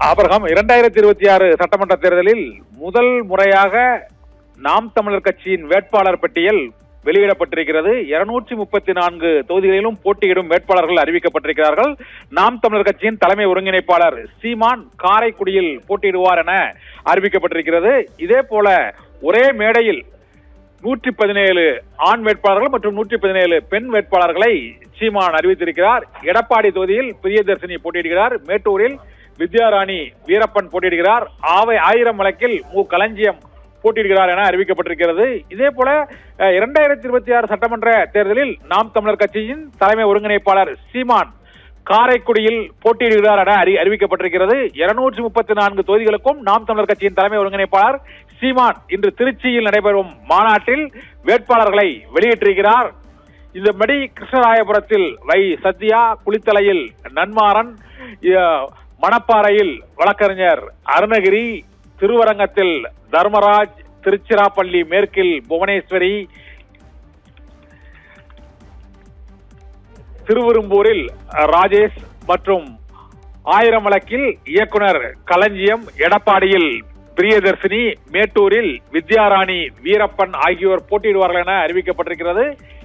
Abraham, 2026 சட்டமன்ற தேர்தலில் முதல் முறையாக நாம் தமிழர் கட்சியின் வேட்பாளர் பட்டியல் வெளியிடப்பட்டிருக்கிறது. 234 தொகுதிகளிலும் போட்டியிடும் வேட்பாளர்கள் அறிவிக்கப்பட்டிருக்கிறார்கள். நாம் தமிழர் கட்சியின் தலைமை ஒருங்கிணைப்பாளர் சீமான் காரைக்குடியில் போட்டியிடுவார் என அறிவிக்கப்பட்டிருக்கிறது. இதே போல ஒரே மேடையில் 117 ஆண் வேட்பாளர்கள் மற்றும் 117 பெண் வேட்பாளர்களை சீமான் அறிவித்திருக்கிறார். எடப்பாடி தொகுதியில் பிரியதர்சினி போட்டியிடுகிறார். மேட்டூரில் வித்யாராணி வீரப்பன் போட்டியிடுகிறார். ஆயிரம் வழக்கில் களஞ்சியம் போட்டியிடுகிறார் என அறிவிக்கப்பட்டிருக்கிறது. இதே போல 2026 சட்டமன்ற தேர்தலில் நாம் தமிழர் கட்சியின் தலைமை ஒருங்கிணைப்பாளர் சீமான் காரைக்குடியில் போட்டியிடுகிறார் என அறிவிக்கப்பட்டிருக்கிறது. 234 தொகுதிகளுக்கும் நாம் தமிழர் கட்சியின் தலைமை ஒருங்கிணைப்பாளர் சீமான் இன்று திருச்சியில் நடைபெறும் மாநாட்டில் வேட்பாளர்களை வெளியிட்டிருக்கிறார். இதன்படி கிருஷ்ணராயபுரத்தில் வை சத்யா, குளித்தலையில் நன்மாறன், மணப்பாறையில் வழக்கறிஞர் அருணகிரி, திருவரங்கத்தில் தர்மராஜ், திருச்சிராப்பள்ளி மேற்கில் புவனேஸ்வரி, திருவெரும்பூரில் ராஜேஷ் மற்றும் ஆயிரம் வழக்கில் இயக்குனர் களஞ்சியம், எடப்பாடியில் பிரியதர்சினி, மேட்டூரில் வித்யாராணி வீரப்பன் ஆகியோர் போட்டியிடுவார்கள் என அறிவிக்கப்பட்டிருக்கிறது.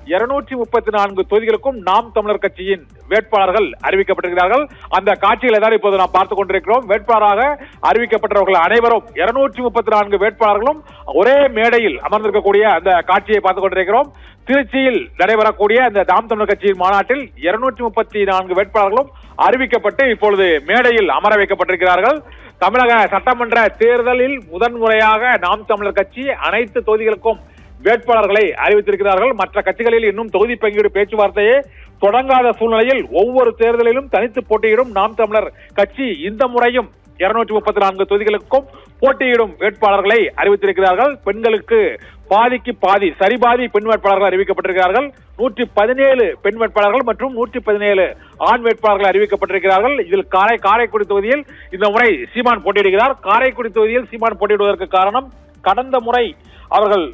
234 தொகுதிகளுக்கும் நாம் தமிழர் கட்சியின் வேட்பாளர்கள் அறிவிக்கப்பட்டிருக்கிறார்கள். அந்த காட்சிகளை தான் இப்போது நாம் பார்த்துக் கொண்டிருக்கிறோம். வேட்பாளராக அறிவிக்கப்பட்டவர்கள் அனைவரும் 234 வேட்பாளர்களும் ஒரே மேடையில் அமர்ந்திருக்கக்கூடிய அந்த காட்சியை பார்த்துக் கொண்டிருக்கிறோம். திருச்சியில் நடைபெறக்கூடிய இந்த நாம் தமிழர் கட்சியின் மாநாட்டில் 234 வேட்பாளர்களும் அறிவிக்கப்பட்டு இப்பொழுது மேடையில் அமர வைக்கப்பட்டிருக்கிறார்கள். தமிழக சட்டமன்ற தேர்தலில் முதன்முறையாக நாம் தமிழர் கட்சி அனைத்து தொகுதிகளுக்கும் வேட்பாளர்களை அறிவித்திருக்கிறார்கள். மற்ற கட்சிகளில் இன்னும் தொகுதி பங்கீடு பேச்சுவார்த்தையே தொடங்காத சூழ்நிலையில் ஒவ்வொரு தேர்தலிலும் தனித்து போட்டியிடும் நாம் தமிழர் கட்சி இந்த முறையும் 234 தொகுதிகளுக்கும் போட்டியிடும் வேட்பாளர்களை அறிவித்திருக்கிறார்கள். பெண்களுக்கு பாதிக்கு பாதி, சரிபாதி பெண் வேட்பாளர்கள் அறிவிக்கப்பட்டிருக்கிறார்கள். 117 பெண் வேட்பாளர்கள் மற்றும் 117 ஆண் வேட்பாளர்கள் அறிவிக்கப்பட்டிருக்கிறார்கள். இதில் காரைக்குடி தொகுதியில் இந்த முறை சீமான் போட்டியிடுகிறார். காரைக்குடி தொகுதியில் சீமான் போட்டியிடுவதற்கு காரணம், கடந்த முறை அவர்கள்